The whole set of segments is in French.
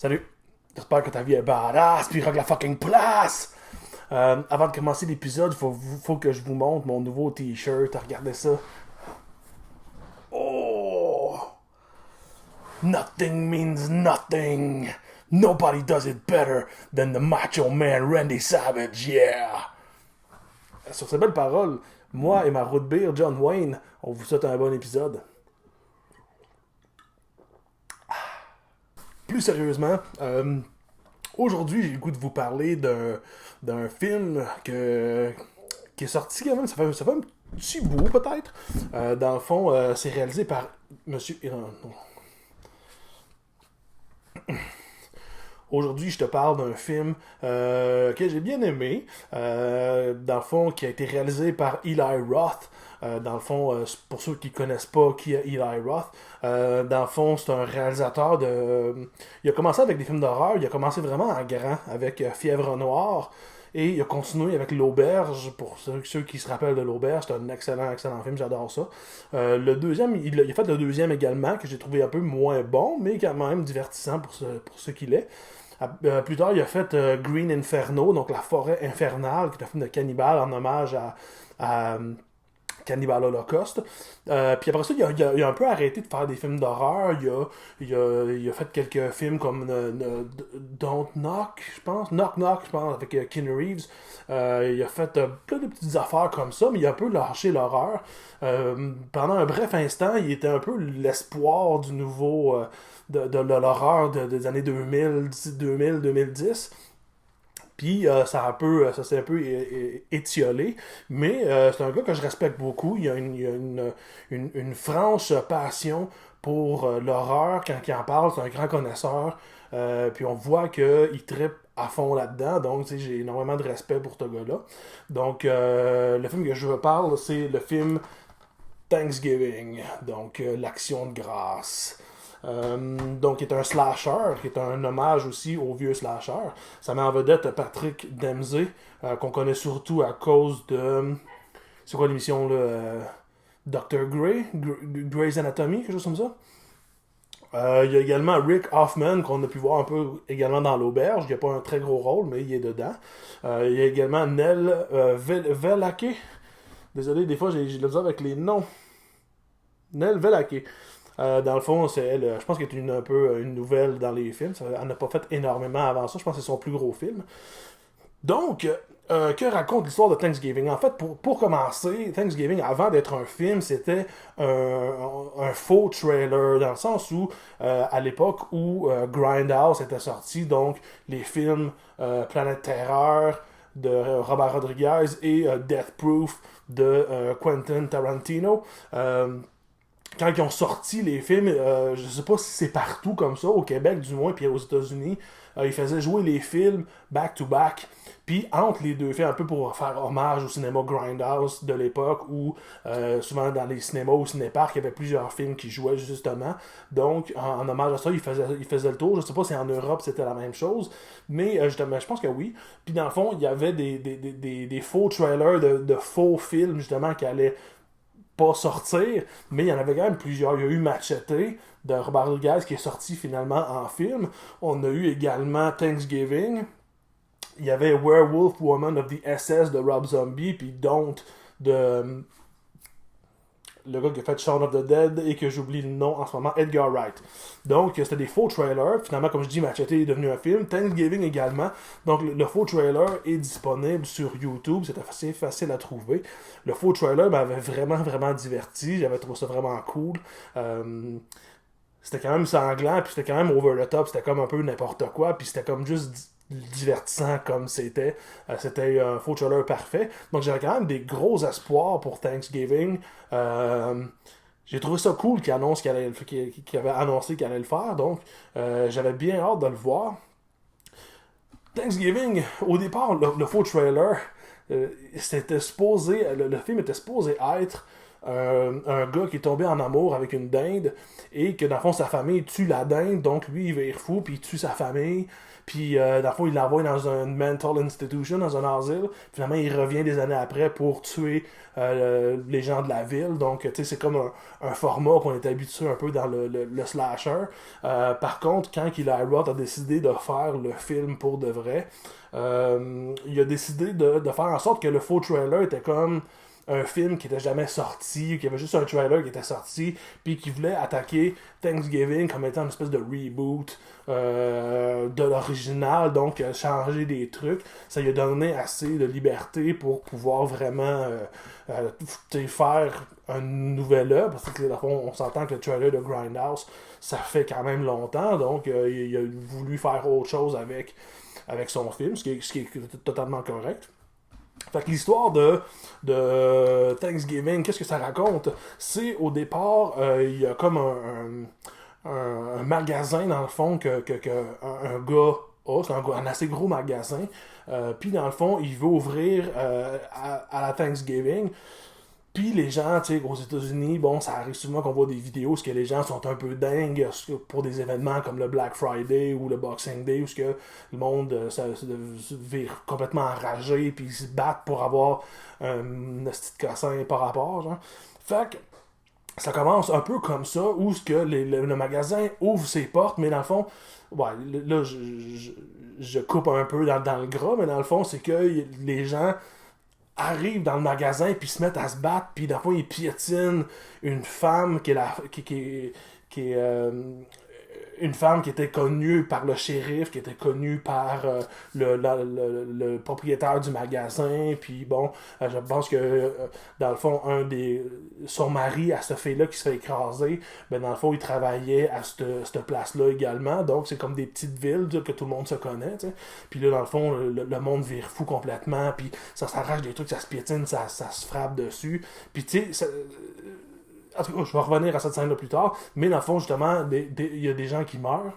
Salut, j'espère que ta vie est badass, puis rock la fucking place! Avant de commencer l'épisode, faut que je vous montre mon nouveau t-shirt. Regardez ça. Oh! Nothing means nothing. Nobody does it better than the macho man Randy Savage, yeah! Sur ces belles paroles, moi et ma root beer John Wayne, on vous souhaite un bon épisode. Plus sérieusement, aujourd'hui, j'ai le goût de vous parler d'un film qui est sorti quand même, ça fait un petit bout peut-être. Dans le fond, c'est réalisé par Monsieur... non. Aujourd'hui, je te parle d'un film que j'ai bien aimé, dans le fond, qui a été réalisé par Eli Roth. Dans le fond, pour ceux qui ne connaissent pas qui est Eli Roth, dans le fond, c'est un réalisateur de... il a commencé avec des films d'horreur, il a commencé vraiment en grand avec Fièvre Noire, et il a continué avec L'Auberge. Pour ceux qui se rappellent de L'Auberge, c'est un excellent, excellent film, j'adore ça. Le deuxième, il a fait le deuxième également, que j'ai trouvé un peu moins bon, mais quand même divertissant pour ce qu'il est. Plus tard, il a fait Green Inferno, donc La Forêt Infernale, qui est un film de cannibale en hommage à Cannibal Holocaust. Puis après ça, il a un peu arrêté de faire des films d'horreur. Il a fait quelques films comme Don't Knock, je pense. Knock Knock, je pense, avec Keanu Reeves. Il a fait plein de petites affaires comme ça, mais il a un peu lâché l'horreur. Pendant un bref instant, il était un peu l'espoir du nouveau... de l'horreur des années 2010. Puis ça s'est un peu étiolé, mais c'est un gars que je respecte beaucoup. Il a une franche passion pour l'horreur quand il en parle. C'est un grand connaisseur. Puis on voit qu'il trippe à fond là-dedans. Donc j'ai énormément de respect pour ce gars-là. Donc le film que je veux parler, c'est le film Thanksgiving. Donc l'action de grâce. Donc, qui est un slasher, qui est un hommage aussi au vieux slasher. Ça met en vedette Patrick Dempsey, qu'on connaît surtout à cause de... C'est quoi l'émission, là? Dr. Grey's Anatomy, quelque chose comme ça. Il y a également Rick Hoffman, qu'on a pu voir un peu également dans L'Auberge. Il n'a pas un très gros rôle, mais il est dedans. Il y a également Nell Velake. Désolé, des fois, j'ai de la misère avec les noms. Nell Velake. Dans le fond, c'est elle, je pense qu'elle est un peu une nouvelle dans les films. Elle n'a pas fait énormément avant ça. Je pense que c'est son plus gros film. Donc, que raconte l'histoire de Thanksgiving? En fait, pour commencer, Thanksgiving, avant d'être un film, c'était un faux trailer, dans le sens où, à l'époque où Grindhouse était sorti, donc les films Planète Terreur de Robert Rodriguez et Death Proof de Quentin Tarantino, quand ils ont sorti les films, je sais pas si c'est partout comme ça, au Québec du moins, puis aux États-Unis, ils faisaient jouer les films back-to-back. Puis entre les deux films, un peu pour faire hommage au cinéma Grindhouse de l'époque, où souvent dans les cinémas ou cinéparks, il y avait plusieurs films qui jouaient justement. Donc, en hommage à ça, ils faisaient le tour. Je sais pas si en Europe c'était la même chose, mais justement, je pense que oui. Puis dans le fond, il y avait des faux trailers de faux films, justement, qui allaient pas sortir, mais il y en avait quand même plusieurs. Il y a eu Machete de Robert Rodriguez qui est sorti finalement en film. On a eu également Thanksgiving. Il y avait Werewolf Woman of the SS de Rob Zombie, puis Don't de le gars qui a fait Shaun of the Dead et que j'oublie le nom en ce moment, Edgar Wright. Donc, c'était des faux trailers. Finalement, comme je dis, Machete est devenu un film. Thanksgiving également. Donc, le faux trailer est disponible sur YouTube. C'est assez facile à trouver. Le faux trailer m'avait vraiment, vraiment diverti. J'avais trouvé ça vraiment cool. C'était quand même sanglant, puis c'était quand même over the top. C'était comme un peu n'importe quoi, puis c'était comme juste divertissant comme c'était. C'était un faux trailer parfait. Donc j'avais quand même des gros espoirs pour Thanksgiving. J'ai trouvé ça cool qu'il avait annoncé qu'il allait le faire. Donc j'avais bien hâte de le voir. Thanksgiving, au départ, le faux trailer, le film était supposé être un gars qui est tombé en amour avec une dinde et que dans le fond sa famille tue la dinde, donc lui il vire fou puis il tue sa famille. Puis, dans le fond, il l'envoie dans un mental institution, dans un asile. Finalement, il revient des années après pour tuer les gens de la ville. Donc, tu sais, c'est comme un format qu'on est habitué un peu dans le slasher. Par contre, quand Eli Roth a décidé de faire le film pour de vrai, il a décidé de faire en sorte que le faux trailer était comme un film qui était jamais sorti, qu'il y avait juste un trailer qui était sorti, puis qui voulait attaquer Thanksgiving comme étant une espèce de reboot de l'original, donc changer des trucs. Ça lui a donné assez de liberté pour pouvoir vraiment faire un nouvel œuvre, parce que dans le fond, on s'entend que le trailer de Grindhouse, ça fait quand même longtemps, donc il a voulu faire autre chose avec son film, ce qui est totalement correct. Fait que l'histoire de Thanksgiving, qu'est-ce que ça raconte? C'est au départ, il y a comme un magasin dans le fond que un gars a, c'est un assez gros magasin. Puis dans le fond, il veut ouvrir à la Thanksgiving. Puis les gens, tu sais, aux États-Unis, bon, ça arrive souvent qu'on voit des vidéos où que les gens sont un peu dingues pour des événements comme le Black Friday ou le Boxing Day, où que le monde se vire complètement enragé, puis ils se battent pour avoir un petit cossin par rapport, genre. Fait que ça commence un peu comme ça, où ce que le magasin ouvre ses portes, mais dans le fond, ouais, là, je coupe un peu dans le gras, mais dans le fond, c'est que les gens arrivent dans le magasin puis se mettent à se battre puis d'un fois ils piétinent une femme qui est une femme qui était connue par le shérif, qui était connue par le propriétaire du magasin, puis bon, je pense que dans le fond, son mari à ce fait-là qui se fait écraser, ben dans le fond, il travaillait à cette place-là également, donc c'est comme des petites villes que tout le monde se connaît, t'sais. Puis là, dans le fond, le monde vire fou complètement, puis ça s'arrache des trucs, ça se piétine, ça se frappe dessus, puis tu sais, en tout cas, je vais revenir à cette scène-là plus tard, mais dans le fond, justement, il y a des gens qui meurent.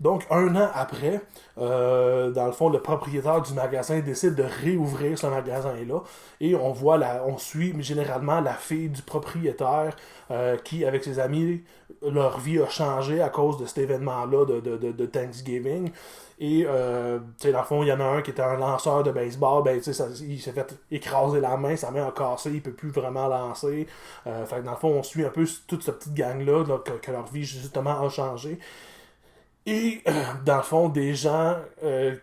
Donc, un an après, dans le fond, le propriétaire du magasin décide de réouvrir ce magasin-là. Et on suit généralement la fille du propriétaire qui, avec ses amis, leur vie a changé à cause de cet événement-là de Thanksgiving. Et, tu sais, dans le fond, il y en a un qui était un lanceur de baseball, ben, tu sais, il s'est fait écraser la main, sa main a cassé, il peut plus vraiment lancer. Fait que dans le fond, on suit un peu toute cette petite gang-là, que leur vie, justement, a changé. Et, dans le fond, des gens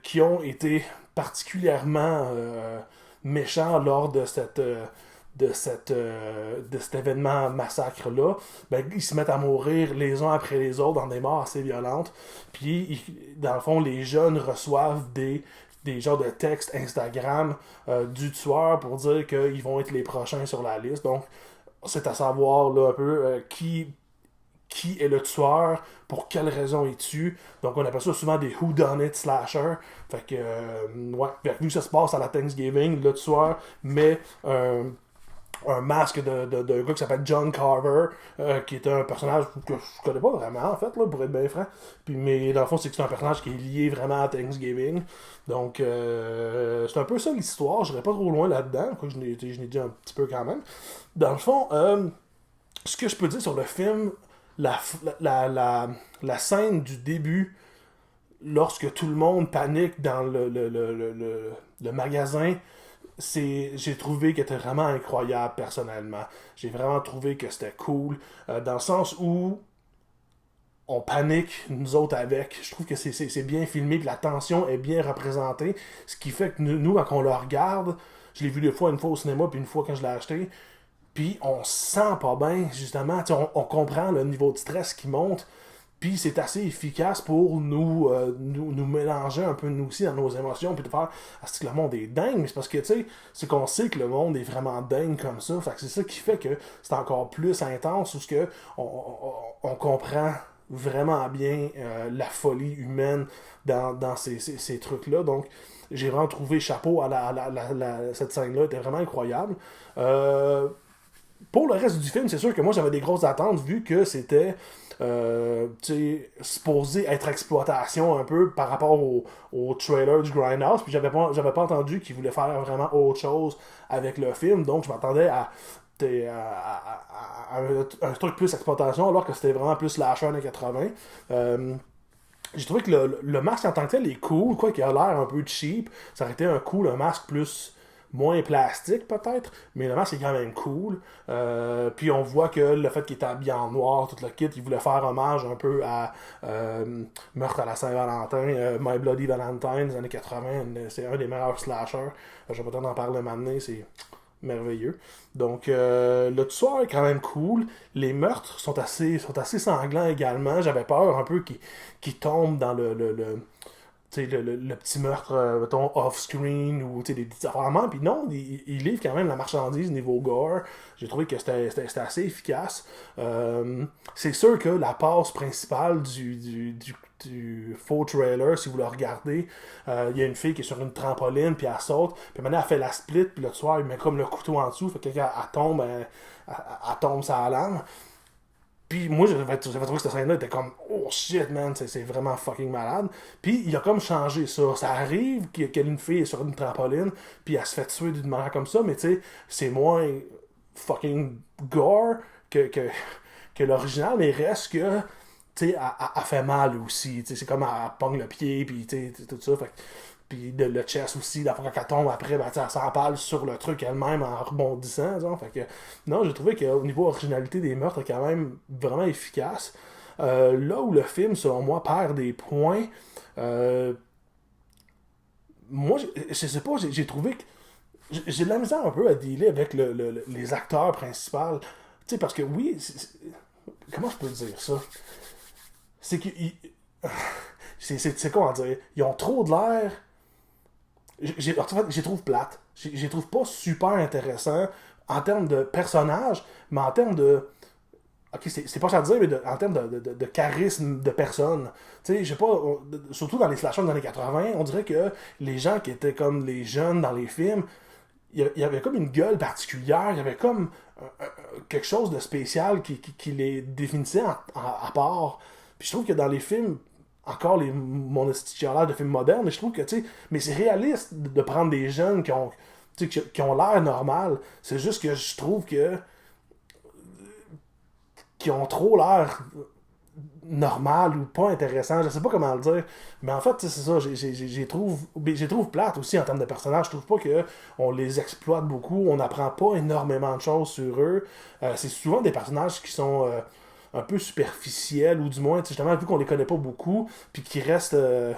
qui ont été particulièrement méchants lors de cet événement massacre-là, ben, ils se mettent à mourir les uns après les autres dans des morts assez violentes. Puis, dans le fond, les jeunes reçoivent des genres de textes Instagram du tueur pour dire qu'ils vont être les prochains sur la liste. Donc, c'est à savoir là, un peu qui est le tueur, pour quelle raison il tue. Donc on appelle ça souvent des whodunit slasher. Fait que, ouais, vu que ça se passe à la Thanksgiving, le tueur met un masque de gars qui s'appelle John Carver, qui est un personnage que je connais pas vraiment, en fait, là, pour être bien franc. Puis, mais dans le fond, c'est un personnage qui est lié vraiment à Thanksgiving. Donc, c'est un peu ça l'histoire. Je n'irai pas trop loin là-dedans, quoi, je n'ai dit un petit peu quand même. Dans le fond, ce que je peux dire sur le film, la scène du début, lorsque tout le monde panique dans le magasin, j'ai trouvé qu'elle était vraiment incroyable personnellement. J'ai vraiment trouvé que c'était cool, dans le sens où on panique, nous autres, avec. Je trouve que c'est bien filmé, que la tension est bien représentée, ce qui fait que nous quand on le regarde, je l'ai vu une fois au cinéma, puis une fois quand je l'ai acheté, puis on se sent pas bien, justement. On comprend le niveau de stress qui monte. Puis c'est assez efficace pour nous mélanger un peu nous aussi dans nos émotions. Puis de faire, est-ce que le monde est dingue? Mais c'est parce que, tu sais, c'est qu'on sait que le monde est vraiment dingue comme ça. Fait que c'est ça qui fait que c'est encore plus intense. Parce que on comprend vraiment bien la folie humaine dans ces trucs-là. Donc, j'ai vraiment trouvé chapeau à cette scène-là. Elle était vraiment incroyable. Pour le reste du film, c'est sûr que moi j'avais des grosses attentes vu que c'était supposé être exploitation un peu par rapport au trailer du Grindhouse. Puis j'avais pas entendu qu'il voulait faire vraiment autre chose avec le film. Donc je m'attendais à un truc plus exploitation, alors que c'était vraiment plus slasher années 80. J'ai trouvé que le masque en tant que tel est cool, quoi qu'il a l'air un peu cheap. Ça aurait été un masque plus moins plastique peut-être, mais le masque est quand même cool. Puis on voit que le fait qu'il était habillé en noir, tout le kit, il voulait faire hommage un peu à Meurtre à la Saint-Valentin, My Bloody Valentine des années 80. C'est un des meilleurs slashers. Je vais peut-être en parler maintenant, c'est merveilleux. Donc, le tueur est quand même cool. Les meurtres sont assez sanglants également. J'avais peur un peu qu'il tombe dans le petit meurtre, mettons, off-screen ou des petits affaires. Puis non, il livre quand même la marchandise niveau gore. J'ai trouvé que c'était assez efficace. C'est sûr que la passe principale du faux trailer, si vous le regardez, il y a une fille qui est sur une trampoline, puis elle saute, puis maintenant elle fait la split, puis le tueur il met comme le couteau en dessous, fait que quand elle tombe, elle tombe sa lame. Puis moi, j'avais trouvé que cette scène-là était comme oh shit, man, c'est vraiment fucking malade. Puis il a comme changé ça. Ça arrive qu'une fille est sur une trampoline, puis elle se fait tuer d'une manière comme ça, mais tu sais, c'est moins fucking gore que l'original, mais il reste que tu sais, elle fait mal aussi. Tu sais, c'est comme elle pogne le pied, puis tu sais, tout ça. Fait puis le chest aussi, la fois qu'elle tombe après, ben, elle s'empale sur le truc elle-même en rebondissant. Genre. Fait que, non, j'ai trouvé qu'au niveau originalité des meurtres, est quand même vraiment efficace. Là où le film, selon moi, perd des points, euh, moi, je sais pas, j'ai trouvé que j'ai de la misère un peu à dealer avec les acteurs principaux. Tu sais, parce que oui, comment je peux dire ça? C'est que. C'est comment dire? Ils ont trop de l'air. En fait, je les trouve plates. Je les trouve pas super intéressants en termes de personnages, mais en termes de. Ok, c'est pas ça à dire, mais en termes de charisme de personne. Tu sais, je sais pas, surtout dans les slashers des années 80, on dirait que les gens qui étaient comme les jeunes dans les films, il y avait comme une gueule particulière, il y avait comme quelque chose de spécial qui les définissait à part. Puis je trouve que dans les films, encore mon chialage de films modernes, je trouve que, tu sais, mais c'est réaliste de prendre des jeunes qui ont l'air normal. C'est juste que je trouve que qui ont trop l'air normal ou pas intéressant, je sais pas comment le dire, mais en fait, c'est ça, j'ai trouve plate aussi en termes de personnages, je trouve pas que on les exploite beaucoup, on n'apprend pas énormément de choses sur eux, c'est souvent des personnages qui sont un peu superficiels, ou du moins, justement, vu qu'on les connaît pas beaucoup, puis qui restent euh,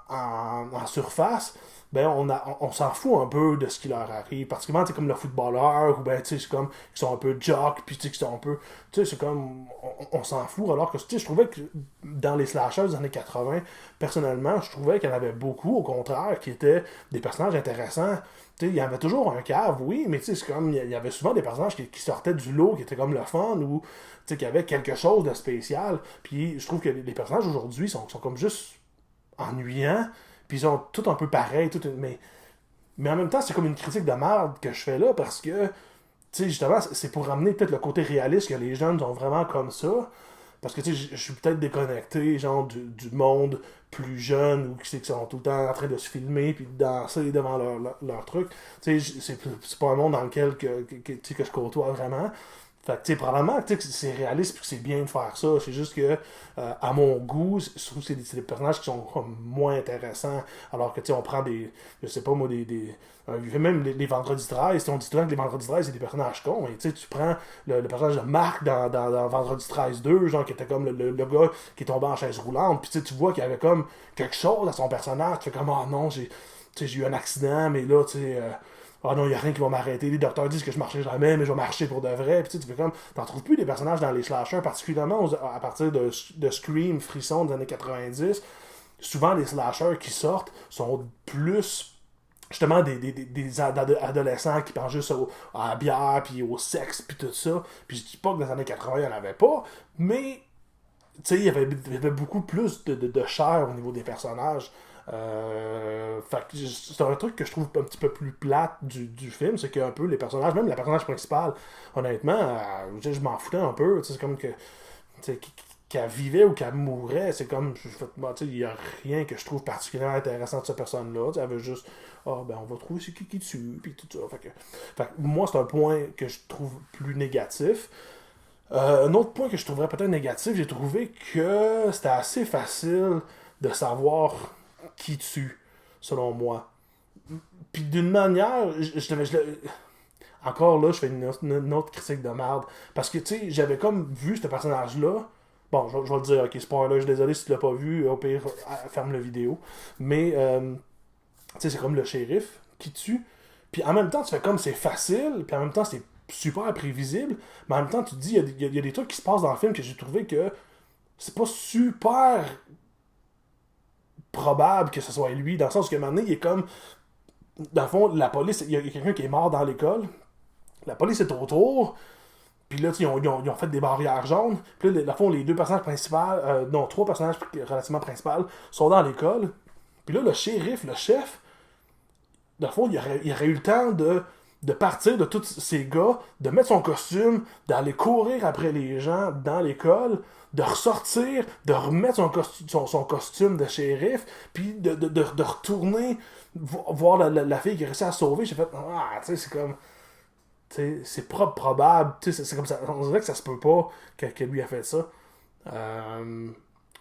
en surface, ben on s'en fout un peu de ce qui leur arrive. Particulièrement, comme le footballeur, ou ben, tu sais, c'est comme, qui sont un peu jock, puis tu sais, qui sont un peu, tu sais, c'est comme, on s'en fout, alors que, tu sais, je trouvais que dans les slashers des années 80, personnellement, je trouvais qu'il y en avait beaucoup, au contraire, qui étaient des personnages intéressants. Tu sais, il y avait toujours un cave, oui, mais tu sais, c'est comme, il y avait souvent des personnages qui sortaient du lot, qui étaient comme le fun, ou, tu sais, qui avaient quelque chose de spécial. Puis je trouve que les personnages aujourd'hui sont comme juste ennuyants, puis ils sont tous un peu pareils, mais en même temps, c'est comme une critique de merde que je fais là, parce que, tu sais, justement, c'est pour ramener peut-être le côté réaliste que les jeunes sont vraiment comme ça, parce que, tu sais, je suis peut-être déconnecté, genre, du monde plus jeune, ou qui sont tout le temps en train de se filmer, puis de danser devant leur truc. Tu sais, c'est pas un monde dans lequel tu sais, que je côtoie vraiment. Fait que, tu sais, probablement, tu sais, que c'est réaliste et que c'est bien de faire ça. C'est juste que, à mon goût, je trouve que c'est des personnages qui sont comme moins intéressants. Alors que, tu sais, on prend je sais pas moi, même les Vendredis 13, on dit souvent que les Vendredis 13, c'est des personnages cons. Mais, tu sais, tu prends le personnage de Marc dans Vendredi 13 2, genre, qui était comme le gars qui est tombé en chaise roulante. Puis, tu vois qu'il y avait comme quelque chose à son personnage. Tu fais comme, oh non, j'ai eu un accident, mais là, tu sais. Ah non, il n'y a rien qui va m'arrêter. Les docteurs disent que je marcherai jamais, mais je vais marcher pour de vrai. Puis tu fais comme. T'en trouves plus des personnages dans les slashers, particulièrement à partir de Scream, Frisson des années 90. Souvent, les slashers qui sortent sont plus justement des adolescents qui pensent juste à la bière, puis au sexe, puis tout ça. Puis je dis pas que dans les années 80, il n'y en avait pas, mais tu sais, il y avait beaucoup plus de chair au niveau des personnages. Fait que c'est un truc que je trouve un petit peu plus plate du film, c'est qu'un peu les personnages, même le personnage principal, honnêtement, je m'en foutais un peu. C'est comme que qu'elle vivait ou qu'elle mourait, c'est comme, il n'y a rien que je trouve particulièrement intéressant de cette personne-là. Elle veut juste, ben on va trouver c'est qui tue, puis tout ça. Fait que moi, c'est un point que je trouve plus négatif. Un autre point que je trouverais peut-être négatif, j'ai trouvé que c'était assez facile de savoir qui tue, selon moi. Puis d'une manière, encore là, je fais une autre critique de merde. Parce que, tu sais, j'avais comme vu ce personnage-là. Bon, je vais le dire, ok, spoiler, je suis désolé si tu l'as pas vu, au pire, ferme la vidéo. Mais, tu sais, c'est comme le shérif qui tue. Puis en même temps, tu fais comme c'est facile, puis en même temps, c'est super prévisible. Mais en même temps, tu te dis, il y a des trucs qui se passent dans le film que j'ai trouvé que c'est pas super probable que ce soit lui, dans le sens que maintenant, il est comme. Dans le fond, la police, il y a quelqu'un qui est mort dans l'école. La police est autour. Puis là, ils ont fait des barrières jaunes. Puis là, dans le fond, les deux personnages principaux, non, trois personnages relativement principaux sont dans l'école. Puis là, le shérif, le chef, dans le fond, il aurait eu le temps de partir de tous ces gars, de mettre son costume, d'aller courir après les gens dans l'école, de ressortir, de remettre son costume de shérif, puis de retourner voir la fille qui a réussi à sauver. J'ai fait, tu sais, c'est comme. C'est probable. C'est comme ça. On dirait que ça se peut pas que lui a fait ça.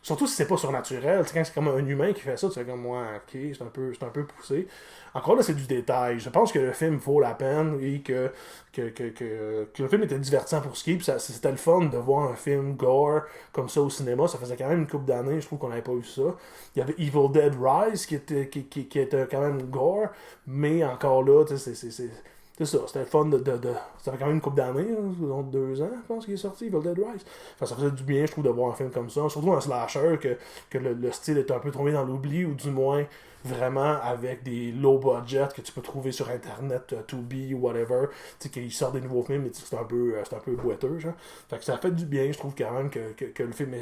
Surtout si c'est pas surnaturel. Quand c'est comme un humain qui fait ça, tu fais comme moi, ok, c'est un peu poussé. Encore là, c'est du détail. Je pense que le film vaut la peine et que le film était divertissant pour ce qui est. Puis c'était le fun de voir un film gore comme ça au cinéma. Ça faisait quand même une couple d'années, je trouve qu'on n'avait pas vu ça. Il y avait Evil Dead Rise qui était quand même gore, mais encore là, c'est ça, c'était le fun ça fait quand même une couple d'années, hein, 2 ans, je pense qu'il est sorti, Evil Dead Rise. Enfin, ça faisait du bien, je trouve, de voir un film comme ça. Surtout un slasher, que le style est un peu tombé dans l'oubli, ou du moins, vraiment avec des low budget que tu peux trouver sur internet, 2B ou whatever. Tu sais, qu'il sort des nouveaux films, mais c'est un peu boiteux, genre. Fait que ça fait du bien, je trouve quand même que le film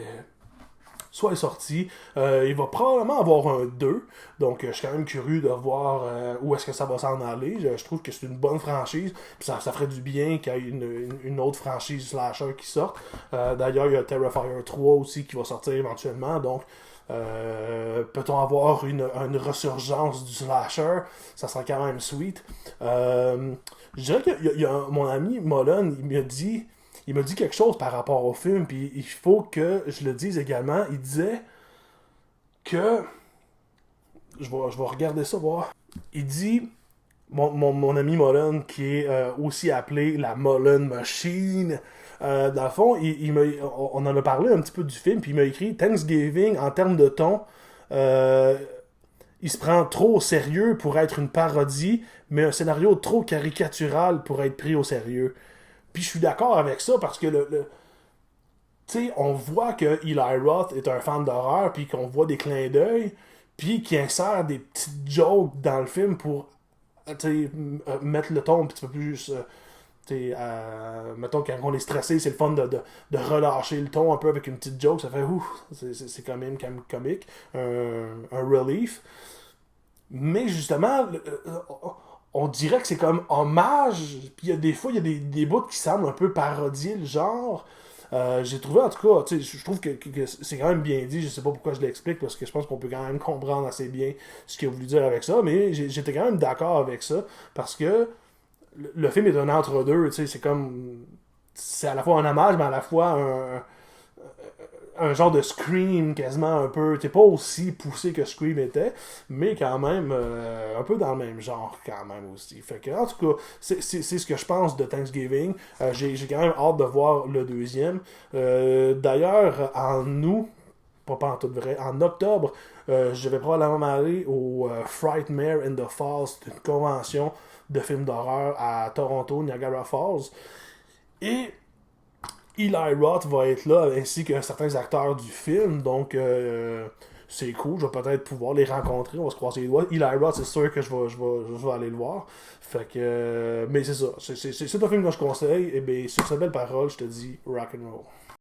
soit est sorti. Il va probablement avoir un 2. Donc, je suis quand même curieux de voir où est-ce que ça va s'en aller. Je trouve que c'est une bonne franchise. Puis ça ferait du bien qu'il y ait une autre franchise slasher qui sorte. D'ailleurs, il y a Terrifier 3 aussi qui va sortir éventuellement. Donc, peut-on avoir une resurgence du slasher? Ça serait quand même sweet. Je dirais que mon ami Mullen, il m'a dit quelque chose par rapport au film, puis il faut que je le dise également. Il disait que. Je vais regarder ça, voir. Il dit. Mon ami Mullen, qui est aussi appelé la Mullen Machine, dans le fond, on en a parlé un petit peu du film, puis il m'a écrit Thanksgiving, en termes de ton, il se prend trop au sérieux pour être une parodie, mais un scénario trop caricatural pour être pris au sérieux. Puis je suis d'accord avec ça parce que tu sais, on voit que Eli Roth est un fan d'horreur, puis qu'on voit des clins d'œil, puis qu'il insère des petites jokes dans le film pour mettre le ton un petit peu plus. Mettons, quand on est stressé, c'est le fun de relâcher le ton un peu avec une petite joke, ça fait ouf, c'est quand même comique, un relief. Mais justement, on dirait que c'est comme hommage, puis des fois, il y a des bouts qui semblent un peu parodier le genre. J'ai trouvé, en tout cas, je trouve que c'est quand même bien dit. Je sais pas pourquoi je l'explique, parce que je pense qu'on peut quand même comprendre assez bien ce qu'il a voulu dire avec ça, mais j'étais quand même d'accord avec ça, parce que le film est un entre-deux, c'est comme. C'est à la fois un hommage, mais à la fois un genre de Scream quasiment un peu. T'es pas aussi poussé que Scream était, mais quand même un peu dans le même genre quand même aussi. Fait que, en tout cas, c'est ce que je pense de Thanksgiving. J'ai quand même hâte de voir le deuxième. D'ailleurs, en août, pas en tout vrai, en octobre, je vais probablement aller au Frightmare in the Falls, c'est une convention de films d'horreur à Toronto, Niagara Falls. Et Eli Roth va être là, ainsi que certains acteurs du film, donc c'est cool, je vais peut-être pouvoir les rencontrer, on va se croiser les doigts. Eli Roth, c'est sûr que je vais aller le voir. Fait que, mais c'est ça, c'est un film que je conseille, et bien sur cette belle parole, je te dis rock and roll.